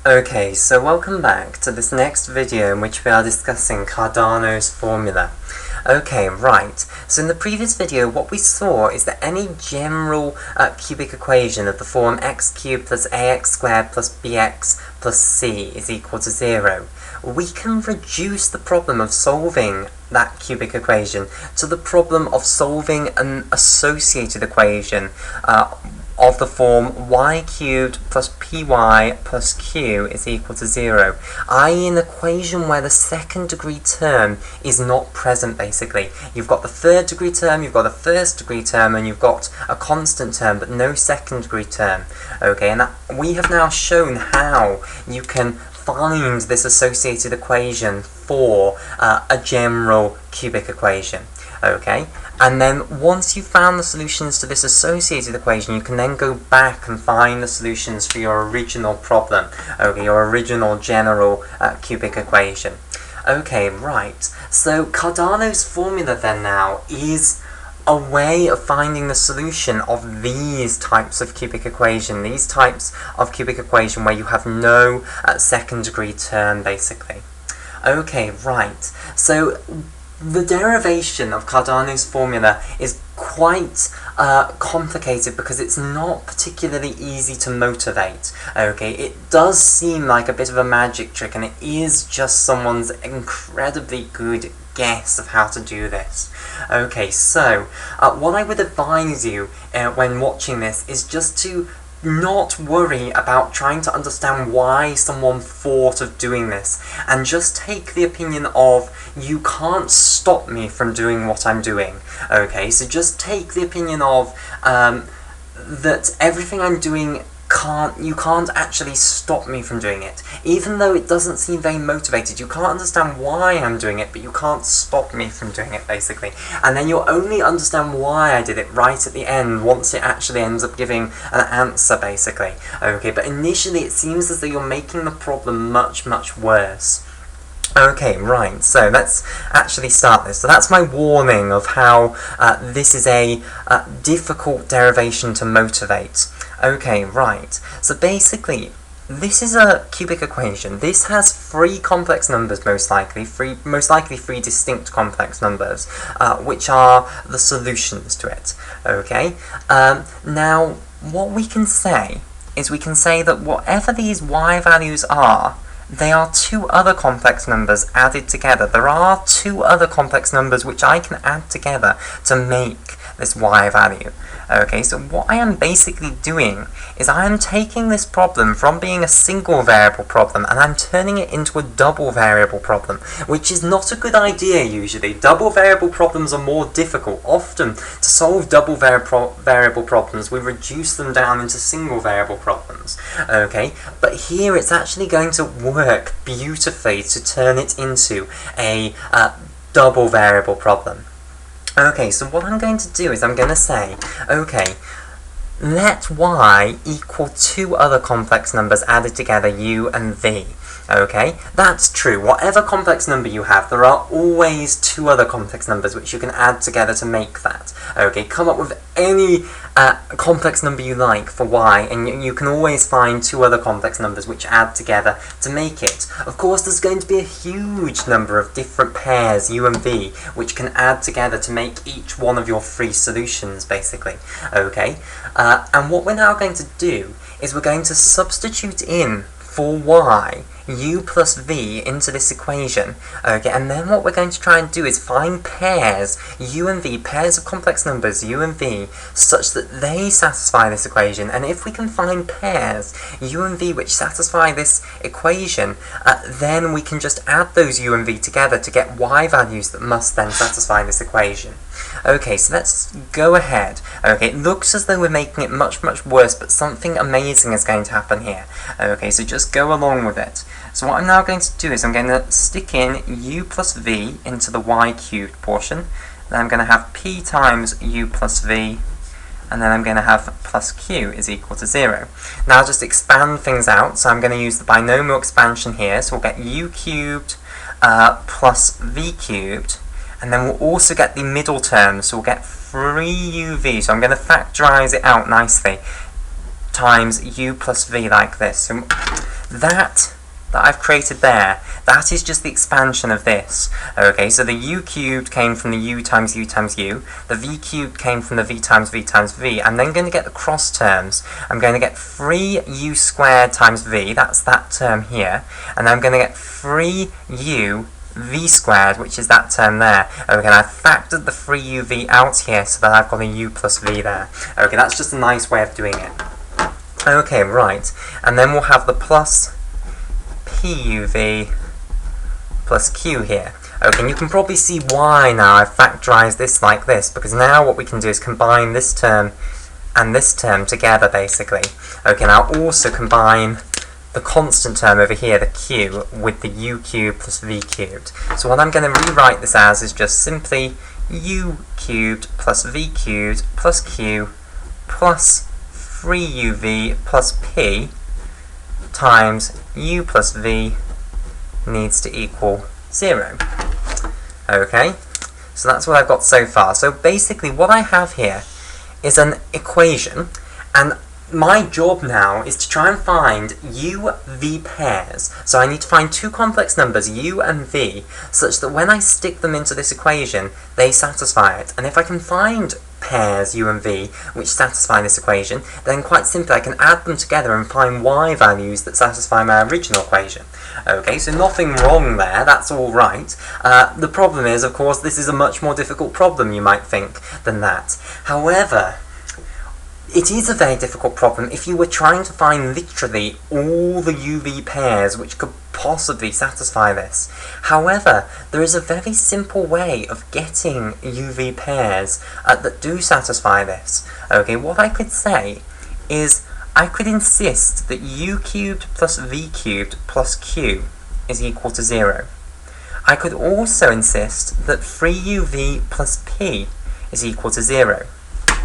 Okay, so welcome back to this next video in which we are discussing Cardano's formula. Okay, right, so in the previous video what we saw is that any general cubic equation of the form x cubed plus ax squared plus bx plus c is equal to 0, we can reduce the problem of solving that cubic equation to the problem of solving an associated equation of the form y cubed plus py plus q is equal to 0, i.e. an equation where the second degree term is not present basically. You've got the third degree term, you've got a first degree term, and you've got a constant term but no second degree term. Okay, and we have now shown how you can find this associated equation for a general cubic equation. Okay, and then once you've found the solutions to this associated equation, you can then go back and find the solutions for your original problem, okay, your original general cubic equation. Okay, right, so Cardano's formula then now is a way of finding the solution of these types of cubic equation, where you have no second degree term basically. Okay, right, so the derivation of Cardano's formula is quite complicated because it's not particularly easy to motivate. Okay, it does seem like a bit of a magic trick, and it is just someone's incredibly good guess of how to do this. Okay, so what I would advise you when watching this is just to not worry about trying to understand why someone thought of doing this, and just take the opinion of, you can't stop me from doing what I'm doing. Okay, so just take the opinion of that everything I'm doing, you can't actually stop me from doing it. Even though it doesn't seem very motivated, you can't understand why I'm doing it, but you can't stop me from doing it, basically. And then you'll only understand why I did it right at the end, once it actually ends up giving an answer, basically. Okay, but initially it seems as though you're making the problem much, much worse. Okay, right, so let's actually start this. So that's my warning of how this is a difficult derivation to motivate. Okay, right, so basically, this is a cubic equation. This has three complex numbers, most likely three distinct complex numbers, which are the solutions to it. Okay, now, what we can say is we can say that whatever these y values are, they are two other complex numbers added together. There are two other complex numbers which I can add together to make this y value. Okay, so what I am basically doing is I am taking this problem from being a single variable problem and I'm turning it into a double variable problem, which is not a good idea usually. Double variable problems are more difficult. Often, to solve double variable problems, we reduce them down into single variable problems. Okay, but here it's actually going to work beautifully to turn it into a double variable problem. Okay, so what I'm going to do is I'm going to say, okay, let y equal two other complex numbers added together, u and v. Okay, that's true. Whatever complex number you have, there are always two other complex numbers which you can add together to make that. Okay, come up with any complex number you like for y, and you can always find two other complex numbers which add together to make it. Of course, there's going to be a huge number of different pairs, u and v, which can add together to make each one of your three solutions, basically. Okay, and what we're now going to do is we're going to substitute in for y u plus v into this equation. Okay, and then what we're going to try and do is find pairs, u and v, pairs of complex numbers, u and v, such that they satisfy this equation. And if we can find pairs, u and v, which satisfy this equation, then we can just add those u and v together to get y values that must then satisfy this equation. Okay, so let's go ahead. Okay, it looks as though we're making it much, much worse, but something amazing is going to happen here. Okay, so just go along with it. So what I'm now going to do is I'm going to stick in u plus v into the y cubed portion. Then I'm going to have p times u plus v, and then I'm going to have plus q is equal to 0. Now I'll just expand things out, so I'm going to use the binomial expansion here, so we'll get u cubed plus v cubed, and then we'll also get the middle term, so we'll get 3uv, so I'm going to factorize it out nicely, times u plus v like this. So that I've created there, that is just the expansion of this. Okay, so the u cubed came from the u times u times u, the v cubed came from the v times v times v. I'm then going to get the cross terms. I'm going to get 3u squared times v, that's that term here, and I'm going to get 3u v squared, which is that term there. Okay, and I've factored the 3uv out here so that I've got a u plus v there. Okay, that's just a nice way of doing it. Okay, right, and then we'll have the plus puv plus q here. Okay, and you can probably see why now I've factorized this like this, because now what we can do is combine this term and this term together, basically. Okay, now also combine the constant term over here, the q, with the u cubed plus v cubed. So what I'm going to rewrite this as is just simply u cubed plus v cubed plus q plus 3uv plus p times u plus v needs to equal 0. Okay, so that's what I've got so far. So basically what I have here is an equation, and my job now is to try and find u-v pairs. So I need to find two complex numbers, u and v, such that when I stick them into this equation, they satisfy it. And if I can find pairs u and v which satisfy this equation, then quite simply I can add them together and find y values that satisfy my original equation. Okay, so nothing wrong there, that's all right. The problem is, of course, this is a much more difficult problem, you might think, than that. However, it is a very difficult problem if you were trying to find literally all the UV pairs which could possibly satisfy this. However, there is a very simple way of getting UV pairs that do satisfy this. Okay, what I could say is I could insist that u cubed plus v cubed plus q is equal to 0. I could also insist that 3uv plus p is equal to 0.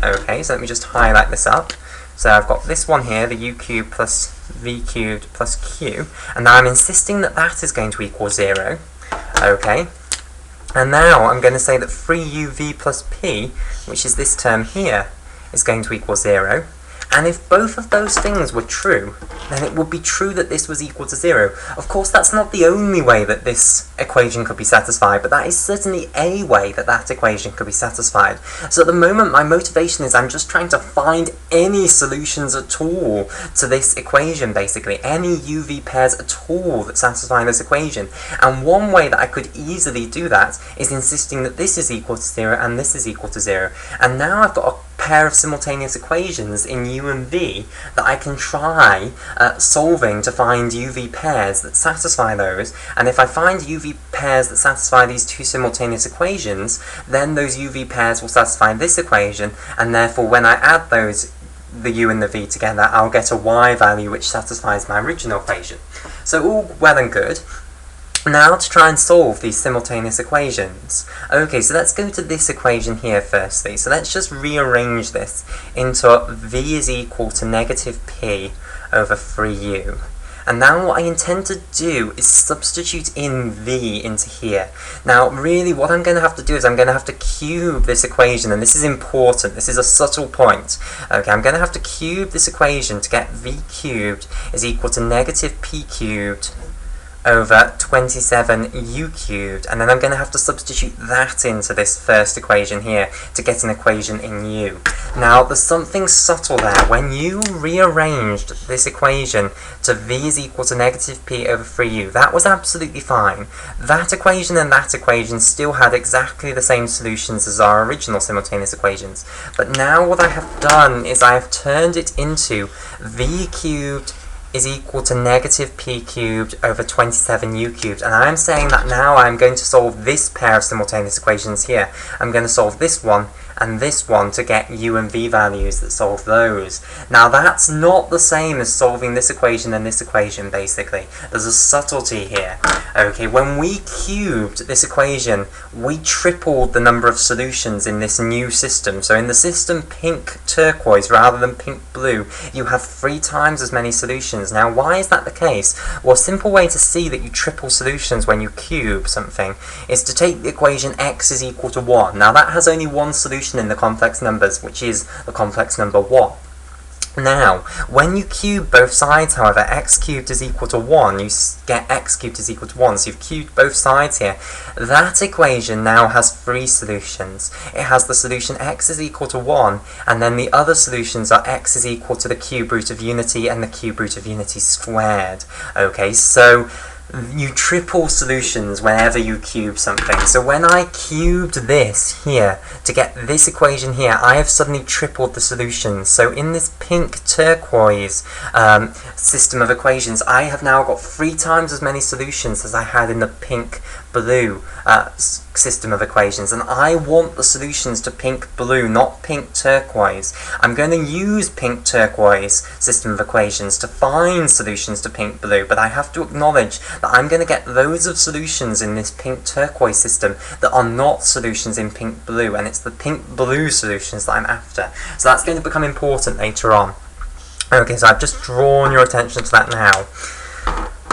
Okay, so let me just highlight this up. So I've got this one here, the u cubed plus v cubed plus q, and now I'm insisting that that is going to equal 0. Okay, and now I'm going to say that 3uv plus p, which is this term here, is going to equal 0. And if both of those things were true, then it would be true that this was equal to 0. Of course, that's not the only way that this equation could be satisfied, but that is certainly a way that that equation could be satisfied. So at the moment, my motivation is I'm just trying to find any solutions at all to this equation, basically. Any UV pairs at all that satisfy this equation. And one way that I could easily do that is insisting that this is equal to 0 and this is equal to 0. And now I've got a pair of simultaneous equations in u and v that I can try solving to find UV pairs that satisfy those, and if I find UV pairs that satisfy these two simultaneous equations, then those UV pairs will satisfy this equation, and therefore when I add those, the u and the v together, I'll get a y value which satisfies my original equation. So all well and good. Now to try and solve these simultaneous equations. Okay, so let's go to this equation here firstly. So let's just rearrange this into v is equal to negative p over 3u. And now what I intend to do is substitute in v into here. Now really what I'm going to have to do is I'm going to have to cube this equation, and this is important, this is a subtle point. Okay, I'm going to have to cube this equation to get v cubed is equal to negative p cubed over 27u cubed, and then I'm going to have to substitute that into this first equation here to get an equation in u. Now there's something subtle there. When you rearranged this equation to v is equal to negative p over 3u, that was absolutely fine. That equation and that equation still had exactly the same solutions as our original simultaneous equations. But now what I have done is I have turned it into v cubed is equal to negative p cubed over 27u cubed, and I am saying that now I'm going to solve this pair of simultaneous equations here. I'm going to solve this one and this one to get u and v values that solve those. Now that's not the same as solving this equation and this equation, basically. There's a subtlety here. Okay, when we cubed this equation, we tripled the number of solutions in this new system. So in the system pink turquoise rather than pink blue, you have 3 times as many solutions. Now why is that the case? Well, a simple way to see that you triple solutions when you cube something is to take the equation x is equal to 1. Now that has only one solution in the complex numbers, which is the complex number 1. Now, when you cube both sides, however, x cubed is equal to 1, you get x cubed is equal to 1, so you've cubed both sides here. That equation now has 3 solutions. It has the solution x is equal to 1, and then the other solutions are x is equal to the cube root of unity and the cube root of unity squared. Okay, so you triple solutions whenever you cube something. So when I cubed this here to get this equation here, I have suddenly tripled the solutions. So in this pink turquoise system of equations, I have now got 3 times as many solutions as I had in the pink blue system of equations, and I want the solutions to pink blue, not pink turquoise. I'm going to use pink turquoise system of equations to find solutions to pink blue, but I have to acknowledge that I'm going to get loads of solutions in this pink turquoise system that are not solutions in pink blue, and it's the pink blue solutions that I'm after. So that's going to become important later on. Okay, so I've just drawn your attention to that now.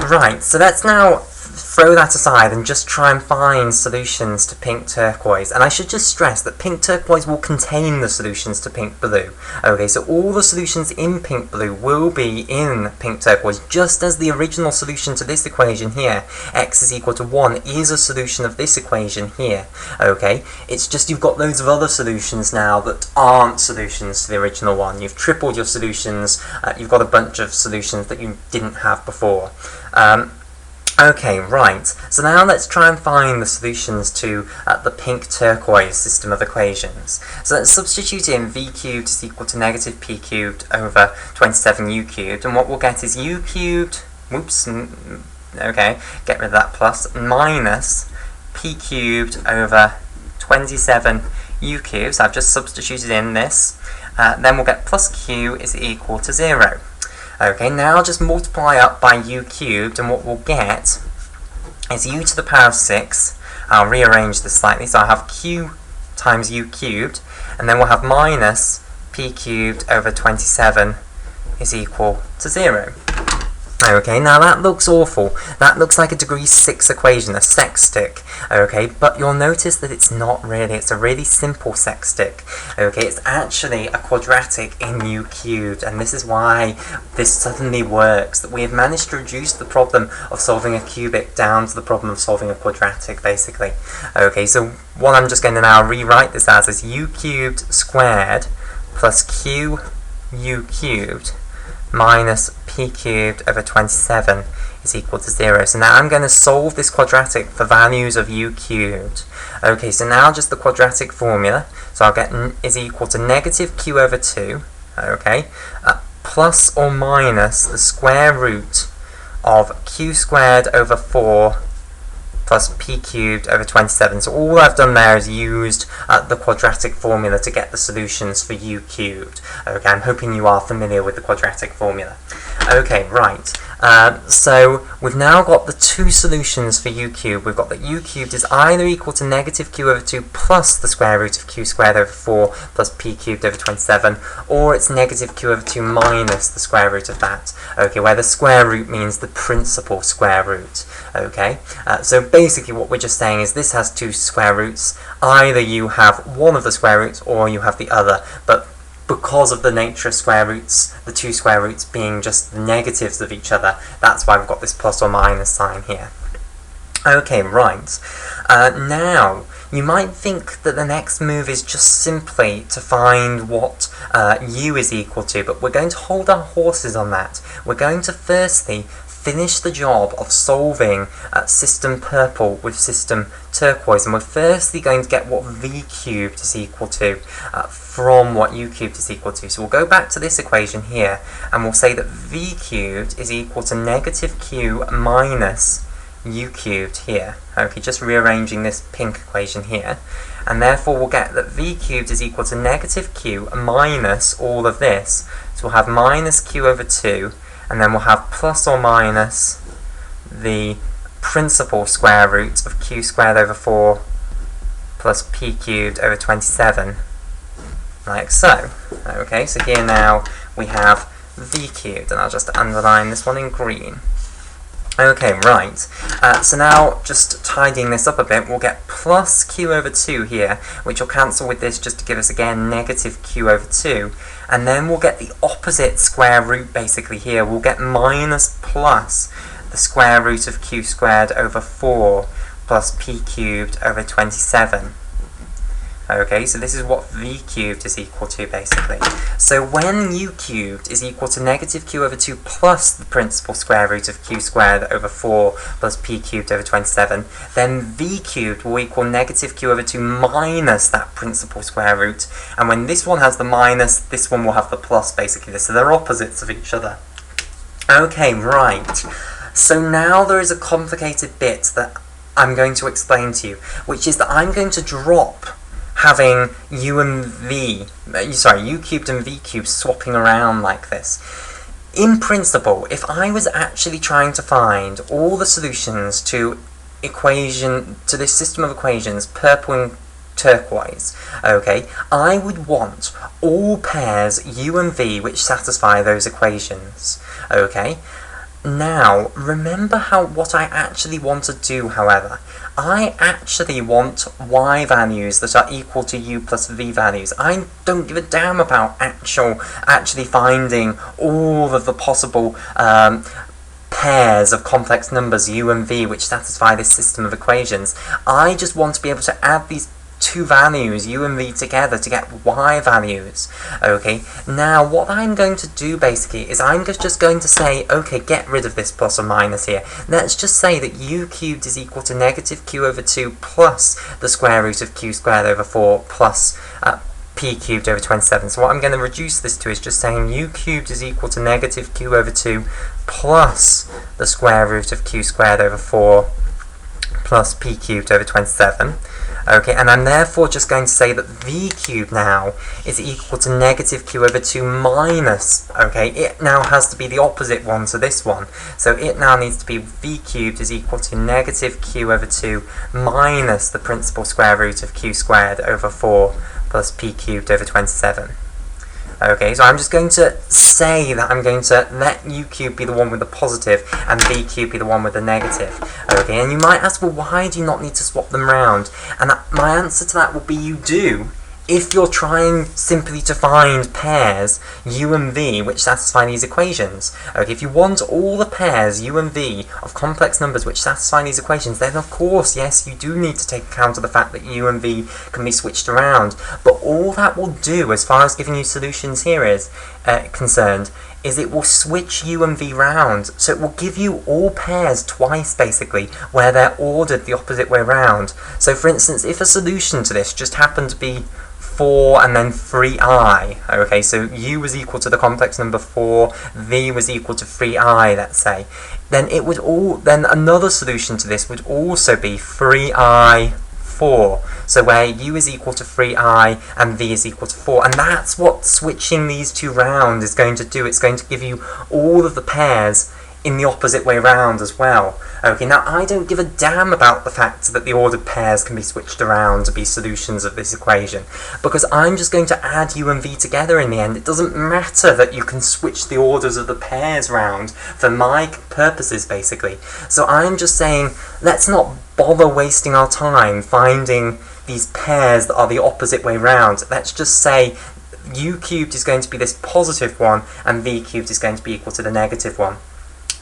Right, so let's now throw that aside and just try and find solutions to pink turquoise. And I should just stress that pink turquoise will contain the solutions to pink blue. Okay, so all the solutions in pink blue will be in pink turquoise, just as the original solution to this equation here, x is equal to 1, is a solution of this equation here. Okay, it's just you've got loads of other solutions now that aren't solutions to the original one. You've tripled your solutions, you've got a bunch of solutions that you didn't have before. Okay, right, so now let's try and find the solutions to the pink turquoise system of equations. So let's substitute in v cubed is equal to negative p cubed over 27u cubed, and what we'll get is u cubed, whoops, okay, get rid of that plus, minus p cubed over 27u cubed, so I've just substituted in this, then we'll get plus q is equal to 0. Okay, now I'll just multiply up by u cubed, and what we'll get is u to the power of 6. I'll rearrange this slightly, so I'll have q times u cubed, and then we'll have minus p cubed over 27 is equal to 0. Okay, now that looks awful. That looks like a degree 6 equation, a sextic. Okay, but you'll notice that it's not really. It's a really simple sextic. Okay, it's actually a quadratic in u cubed, and this is why this suddenly works, that we have managed to reduce the problem of solving a cubic down to the problem of solving a quadratic, basically. Okay, so what I'm just going to now rewrite this as is u cubed squared plus q u cubed minus p cubed over 27 is equal to 0. So now I'm going to solve this quadratic for values of u cubed. Okay, so now just the quadratic formula. So I'll get n is equal to negative q over 2, okay, plus or minus the square root of q squared over 4 plus p cubed over 27. So all I've done there is used the quadratic formula to get the solutions for u cubed. Okay, I'm hoping you are familiar with the quadratic formula. Okay, right. So we've now got the 2 solutions for u cubed. We've got that u cubed is either equal to negative q over 2 plus the square root of q squared over 4 plus p cubed over 27, or it's negative q over 2 minus the square root of that. Okay, where the square root means the principal square root. Okay, so basically what we're just saying is this has 2 square roots. Either you have one of the square roots or you have the other, but because of the nature of square roots, the 2 square roots being just the negatives of each other, that's why we've got this plus or minus sign here. Okay, right. Now, you might think that the next move is just simply to find what u is equal to, but we're going to hold our horses on that. We're going to firstly finish the job of solving system purple with system turquoise, and we're firstly going to get what v cubed is equal to from what u cubed is equal to. So we'll go back to this equation here, and we'll say that v cubed is equal to negative q minus u cubed here. Okay, just rearranging this pink equation here, and therefore we'll get that v cubed is equal to negative q minus all of this. So we'll have minus q over 2, and then we'll have plus or minus the principal square root of q squared over 4 plus p cubed over 27, like so. Okay, so here now we have v cubed, and I'll just underline this one in green. Okay, right. So now, just tidying this up a bit, we'll get plus q over 2 here, which will cancel with this just to give us, again, negative q over 2. And then we'll get the opposite square root, basically, here. We'll get minus plus the square root of q squared over 4 plus p cubed over 27. Okay, so this is what v cubed is equal to, basically. So when u cubed is equal to negative q over 2 plus the principal square root of q squared over 4 plus p cubed over 27, then v cubed will equal negative q over 2 minus that principal square root. And when this one has the minus, this one will have the plus, basically. So they're opposites of each other. Okay, right. So now there is a complicated bit that I'm going to explain to you, which is that I'm going to drop having u cubed and v cubed swapping around like this. In principle, if I was actually trying to find all the solutions to this system of equations, purple and turquoise, okay, I would want all pairs u and v which satisfy those equations, okay? Now, remember what I actually want to do, however. I actually want y values that are equal to u plus v values. I don't give a damn about actually finding all of the possible pairs of complex numbers u and v which satisfy this system of equations. I just want to be able to add these two values, u and v, together to get y values. Okay, now what I'm going to do basically is I'm just going to say, okay, get rid of this plus or minus here. Let's just say that u cubed is equal to negative q over 2 plus the square root of q squared over 4 plus p cubed over 27. So what I'm going to reduce this to is just saying u cubed is equal to negative q over 2 plus the square root of q squared over 4 plus p cubed over 27. Okay, and I'm therefore just going to say that v cubed now is equal to negative q over 2 minus, okay, it now has to be the opposite one to this one. So it now needs to be v cubed is equal to negative q over 2 minus the principal square root of q squared over 4 plus p cubed over 27. Okay, so I'm just going to say that I'm going to let u cubed be the one with the positive and v cubed be the one with the negative. Okay, and you might ask, well, why do you not need to swap them round? And my answer to that will be you do, if you're trying simply to find pairs u and v which satisfy these equations. Okay, if you want all the pairs u and v of complex numbers which satisfy these equations, then of course, yes, you do need to take account of the fact that u and v can be switched around. But all that will do, as far as giving you solutions here is concerned, is it will switch u and v round. So it will give you all pairs twice, basically, where they're ordered the opposite way round. So for instance, if a solution to this just happened to be 4 and then 3i, okay, so u was equal to the complex number 4, v was equal to 3i, let's say, then then another solution to this would also be 3i 4, so where u is equal to 3i and v is equal to 4, and that's what switching these two round is going to do. It's going to give you all of the pairs in the opposite way round as well. Okay, now I don't give a damn about the fact that the ordered pairs can be switched around to be solutions of this equation, because I'm just going to add u and v together in the end. It doesn't matter that you can switch the orders of the pairs round for my purposes, basically. So I'm just saying, let's not bother wasting our time finding these pairs that are the opposite way round. Let's just say u cubed is going to be this positive one and v cubed is going to be equal to the negative one.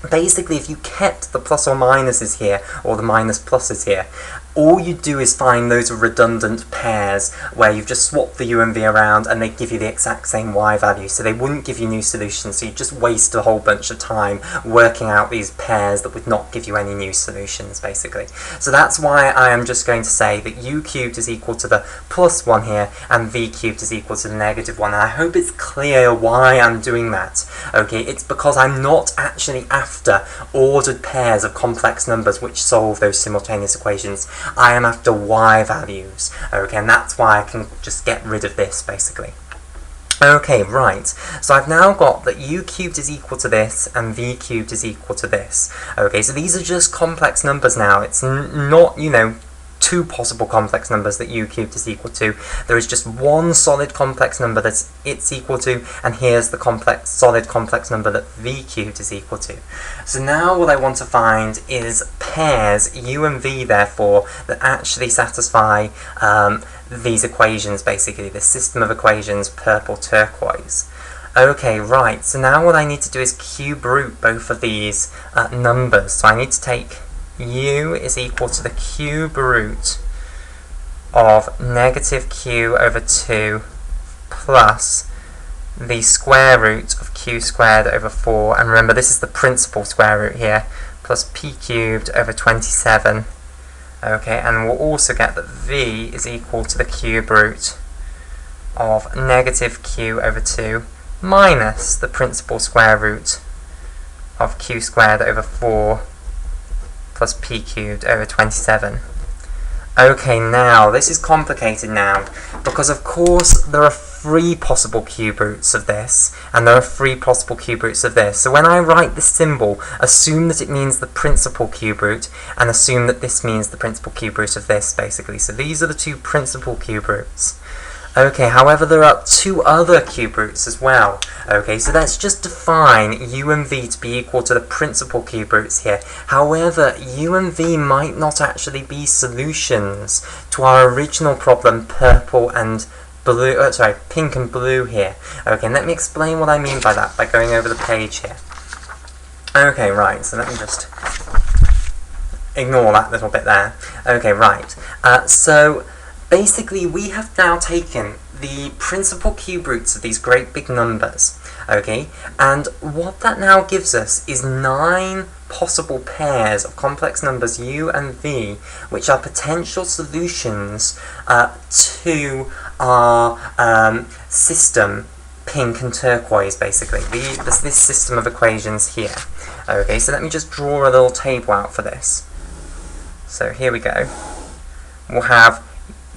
Basically, if you kept the plus or minuses here, or the minus pluses here, all you do is find those redundant pairs where you've just swapped the u and v around and they give you the exact same y value, so they wouldn't give you new solutions, so you just waste a whole bunch of time working out these pairs that would not give you any new solutions, basically. So that's why I am just going to say that u cubed is equal to the plus 1 here and v cubed is equal to the negative 1, and I hope it's clear why I'm doing that. Okay, it's because I'm not actually after ordered pairs of complex numbers which solve those simultaneous equations. I am after y values, okay, and that's why I can just get rid of this, basically. Okay, right, so I've now got that u cubed is equal to this and v cubed is equal to this. Okay, so these are just complex numbers now. It's not, you know, two possible complex numbers that u cubed is equal to. There is just one solid complex number that it's equal to, and here's the solid complex number that v cubed is equal to. So now what I want to find is pairs, u and v therefore, that actually satisfy these equations, basically, this system of equations, purple, turquoise. Okay, right, so now what I need to do is cube root both of these numbers. So I need to take u is equal to the cube root of negative q over 2 plus the square root of q squared over 4, and remember this is the principal square root here, plus p cubed over 27. Okay, and we'll also get that v is equal to the cube root of negative q over 2 minus the principal square root of q squared over 4 plus p cubed over 27. Okay, now this is complicated now, because of course there are 3 possible cube roots of this, and there are 3 possible cube roots of this. So when I write this symbol, assume that it means the principal cube root, and assume that this means the principal cube root of this, basically. So these are the 2 principal cube roots. Okay, however, there are 2 other cube roots as well. Okay, so let's just define u and v to be equal to the principal cube roots here. However, u and v might not actually be solutions to our original problem, purple and blue, pink and blue here. Okay, and let me explain what I mean by that by going over the page here. Okay, right, so let me just ignore that little bit there. Okay, right, so basically, we have now taken the principal cube roots of these great big numbers, okay, and what that now gives us is 9 possible pairs of complex numbers u and v, which are potential solutions to our system, pink and turquoise, basically, this system of equations here. Okay, so let me just draw a little table out for this. So here we go. We'll have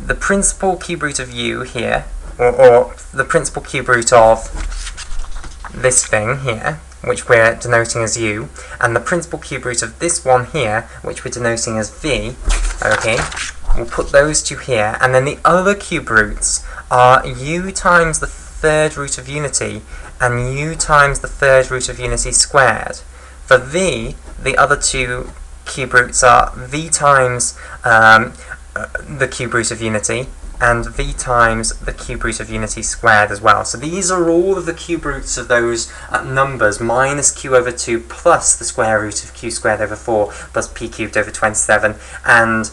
the principal cube root of u here, or the principal cube root of this thing here, which we're denoting as u, and the principal cube root of this one here, which we're denoting as v. Okay, we'll put those 2 here, and then the other cube roots are u times the third root of unity and u times the third root of unity squared. For v, the other 2 cube roots are v times the cube root of unity, and v times the cube root of unity squared as well. So these are all of the cube roots of those numbers, minus q over 2 plus the square root of q squared over 4 plus p cubed over 27, and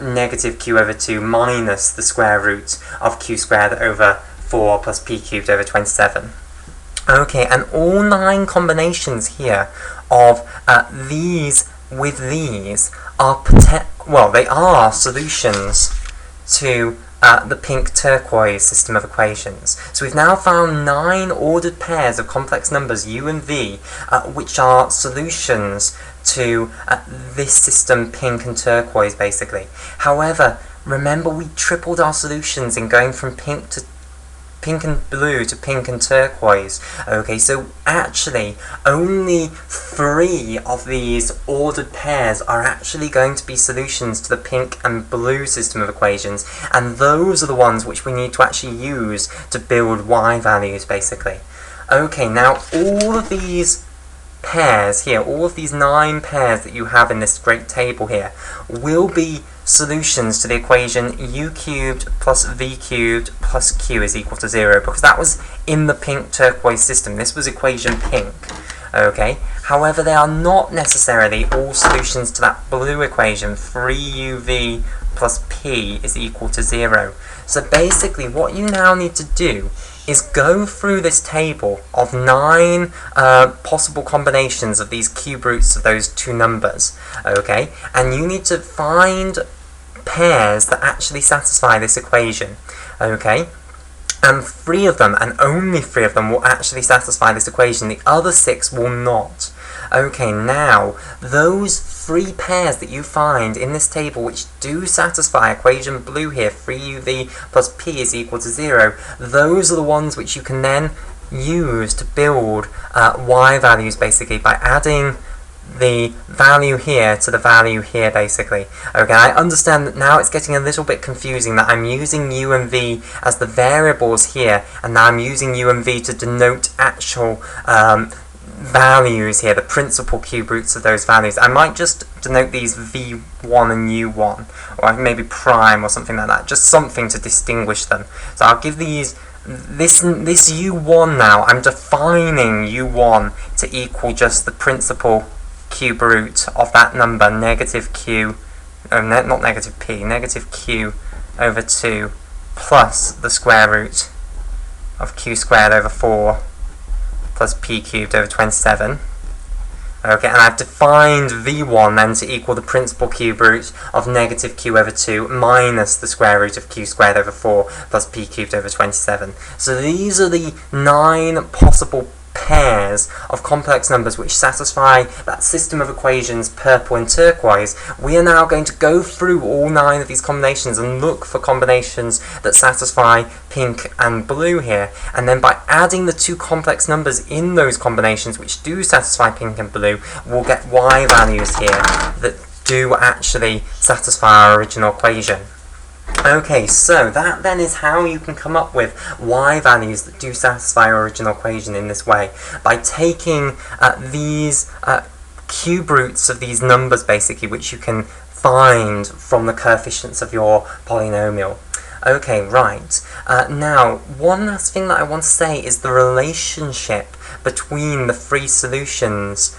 negative q over 2 minus the square root of q squared over 4 plus p cubed over 27. Okay, and all 9 combinations here of these with these are they are solutions to the pink turquoise system of equations. So we've now found 9 ordered pairs of complex numbers u and v, which are solutions to this system, pink and turquoise, basically. However, remember we tripled our solutions in going from pink and blue to pink and turquoise. Okay, so actually only 3 of these ordered pairs are actually going to be solutions to the pink and blue system of equations, and those are the ones which we need to actually use to build y values, basically. Okay, now all of these pairs here, all of these 9 pairs that you have in this great table here, will be solutions to the equation u cubed plus v cubed plus q is equal to 0, because that was in the pink turquoise system. This was equation pink. Okay, however, they are not necessarily all solutions to that blue equation, 3uv plus p is equal to 0. So basically what you now need to do is go through this table of 9 possible combinations of these cube roots of those 2 numbers, okay, and you need to find pairs that actually satisfy this equation, okay, and 3 of them, and only 3 of them, will actually satisfy this equation. The other 6 will not. Okay, now those 3 pairs that you find in this table which do satisfy equation blue here, 3uv plus p is equal to 0, those are the ones which you can then use to build y values, basically, by adding the value here to the value here, basically. Okay, I understand that now it's getting a little bit confusing that I'm using u and v as the variables here, and now I'm using u and v to denote actual values here, the principal cube roots of those values. I might just denote these v1 and u1, or maybe prime or something like that, just something to distinguish them. So I'll give these this u1 now, I'm defining u1 to equal just the principal cube root of that number, negative q, not negative p, negative q over 2 plus the square root of q squared over 4 plus p cubed over 27. Okay, and I've defined v1 then to equal the principal cube root of negative q over 2 minus the square root of q squared over 4 plus p cubed over 27. So these are the 9 possible pairs of complex numbers which satisfy that system of equations purple and turquoise. We are now going to go through all 9 of these combinations and look for combinations that satisfy pink and blue here, and then by adding the 2 complex numbers in those combinations which do satisfy pink and blue, we'll get y values here that do actually satisfy our original equation. Okay, so that then is how you can come up with y values that do satisfy our original equation in this way, by taking these cube roots of these numbers, basically, which you can find from the coefficients of your polynomial. Okay, right. Now, one last thing that I want to say is the relationship between the 3 solutions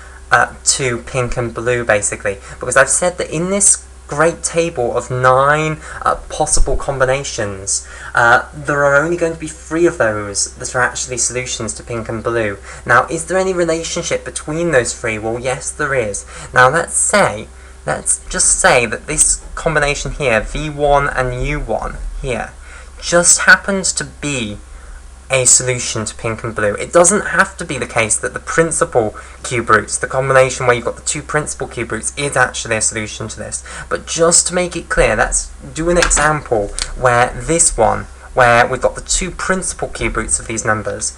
to pink and blue, basically, because I've said that in this great table of 9 possible combinations, there are only going to be 3 of those that are actually solutions to pink and blue. Now, is there any relationship between those 3? Well, yes, there is. Now, let's just say that this combination here, v1 and u1 here, just happens to be a solution to pink and blue. It doesn't have to be the case that the principal cube roots, the combination where you've got the 2 principal cube roots, is actually a solution to this. But just to make it clear, let's do an example where this one, where we've got the 2 principal cube roots of these numbers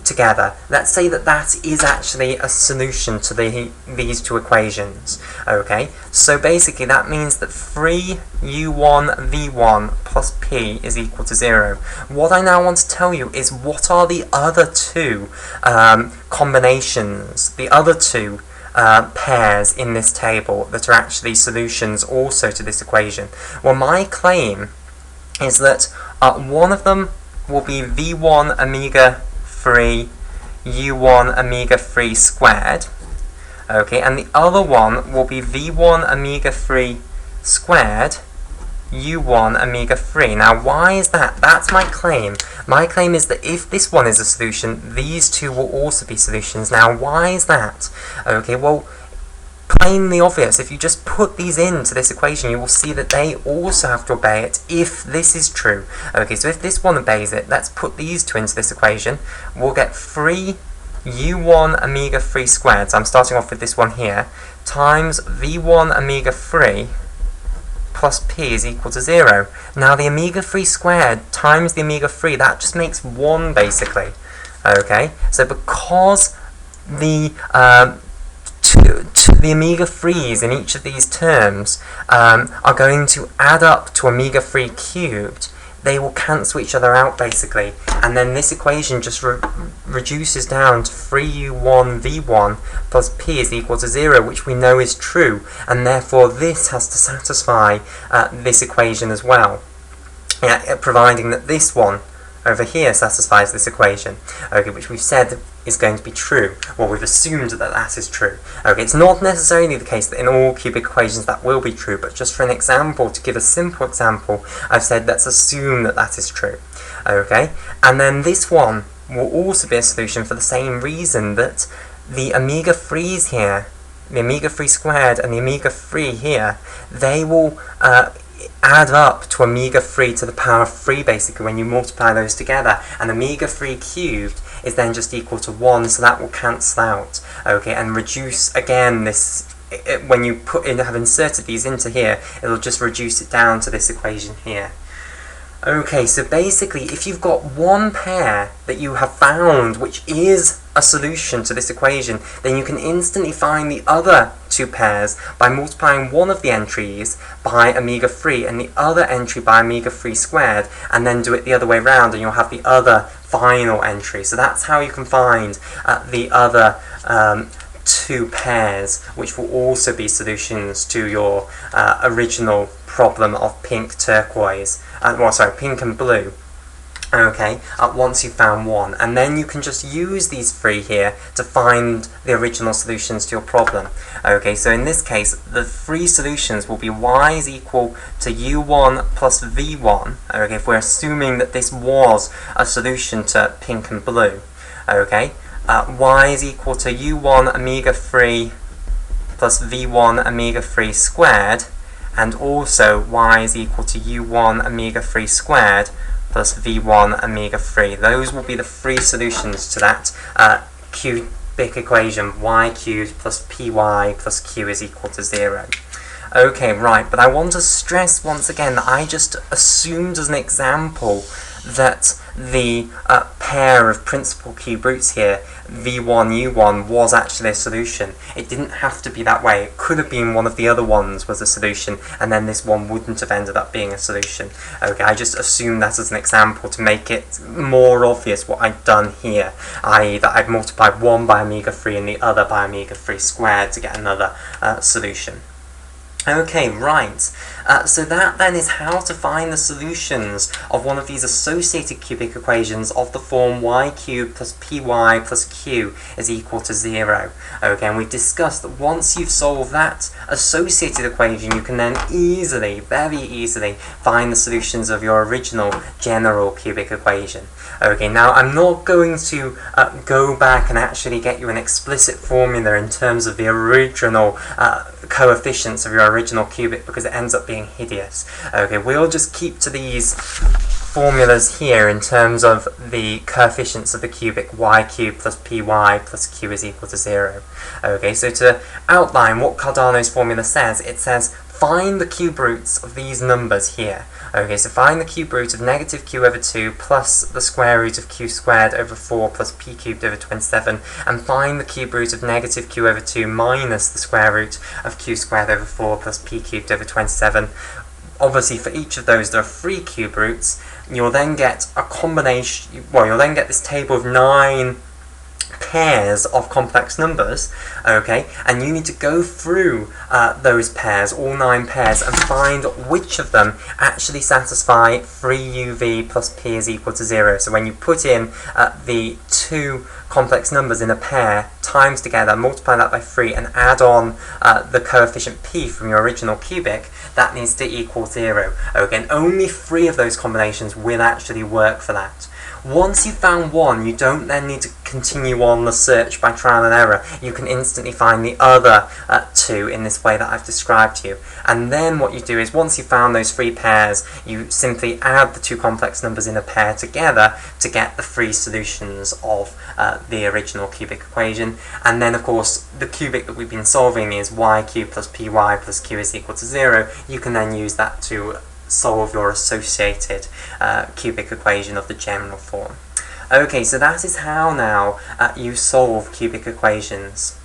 together. Let's say that that is actually a solution to these 2 equations. Okay, so basically that means that 3u1 v1 plus p is equal to 0. What I now want to tell you is what are the other 2 combinations, the other 2 pairs in this table that are actually solutions also to this equation. Well, my claim is that one of them will be v1 omega 3 u1 omega 3 squared, okay, and the other one will be v1 omega 3 squared u1 omega 3. Now, why is that? That's my claim. My claim is that if this one is a solution, these 2 will also be solutions. Now, why is that? Okay, well, plainly obvious. If you just put these into this equation, you will see that they also have to obey it if this is true. Okay, so if this one obeys it, let's put these 2 into this equation. We'll get 3 u1 omega 3 squared, so I'm starting off with this one here, times v1 omega 3 plus p is equal to 0. Now the omega 3 squared times the omega 3, that just makes 1, basically. Okay, so because the the omega 3's in each of these terms are going to add up to omega 3 cubed, they will cancel each other out, basically, and then this equation just reduces down to 3u1 v1 plus p is equal to 0, which we know is true, and therefore this has to satisfy this equation as well, providing that this one over here satisfies this equation, okay, which we've said is going to be true. Well, we've assumed that that is true. Okay, it's not necessarily the case that in all cubic equations that will be true, but just for an example, to give a simple example, I've said let's assume that that is true. Okay, and then this one will also be a solution for the same reason that the omega 3's here, the omega 3 squared and the omega 3 here, they will add up to omega 3 to the power of 3, basically, when you multiply those together, and omega 3 cubed is then just equal to 1, so that will cancel out, okay, and reduce again this, when you have inserted these into here, it'll just reduce it down to this equation here. Okay, so basically, if you've got one pair that you have found which is a solution to this equation, then you can instantly find the other two pairs by multiplying one of the entries by omega-3 and the other entry by omega-3 squared, and then do it the other way around, and you'll have the other final entry. So that's how you can find the other two pairs, which will also be solutions to your original problem of pink and blue. Okay, once you've found one, and then you can just use these three here to find the original solutions to your problem. Okay, so in this case, the three solutions will be y is equal to u1 plus v1, okay, if we're assuming that this was a solution to pink and blue. Okay, y is equal to u1 omega-3 plus v1 omega-3 squared, and also y is equal to u1 omega-3 squared plus v1 omega-3. Those will be the three solutions to that cubic equation, y cubed plus py plus q is equal to 0. Okay, right, but I want to stress once again that I just assumed as an example that the pair of principal cube roots here, v1, u1, was actually a solution. It didn't have to be that way. It could have been one of the other ones was a solution, and then this one wouldn't have ended up being a solution. Okay, I just assumed that as an example to make it more obvious what I've done here, i.e. that I've multiplied one by omega-3 and the other by omega-3 squared to get another solution. Okay, right, so that then is how to find the solutions of one of these associated cubic equations of the form y cubed plus py plus q is equal to 0. Okay, and we've discussed that once you've solved that associated equation, you can then easily, very easily, find the solutions of your original general cubic equation. Okay, now I'm not going to go back and actually get you an explicit formula in terms of the original coefficients of your original cubic, because it ends up being hideous. Okay, we'll just keep to these formulas here in terms of the coefficients of the cubic, y cubed plus py plus q is equal to 0. Okay, so to outline what Cardano's formula says, it says find the cube roots of these numbers here. Okay, so find the cube root of negative q over 2 plus the square root of q squared over 4 plus p cubed over 27, and find the cube root of negative q over 2 minus the square root of q squared over 4 plus p cubed over 27. Obviously, for each of those, there are 3 cube roots. You'll then get a combination, well, you'll then get this table of 9 pairs of complex numbers, okay, and you need to go through those pairs, all 9 pairs, and find which of them actually satisfy 3uv plus p is equal to 0. So when you put in the 2 complex numbers in a pair, times together, multiply that by 3, and add on the coefficient p from your original cubic, that needs to equal 0. Okay, and only 3 of those combinations will actually work for that. Once you've found one, you don't then need to continue on the search by trial and error. You can instantly find the other 2 in this way that I've described to you. And then what you do is, once you've found those 3 pairs, you simply add the 2 complex numbers in a pair together to get the 3 solutions of the original cubic equation. And then, of course, the cubic that we've been solving is y cubed plus py plus q is equal to 0. You can then use that to solve your associated cubic equation of the general form. Okay, so that is how now you solve cubic equations.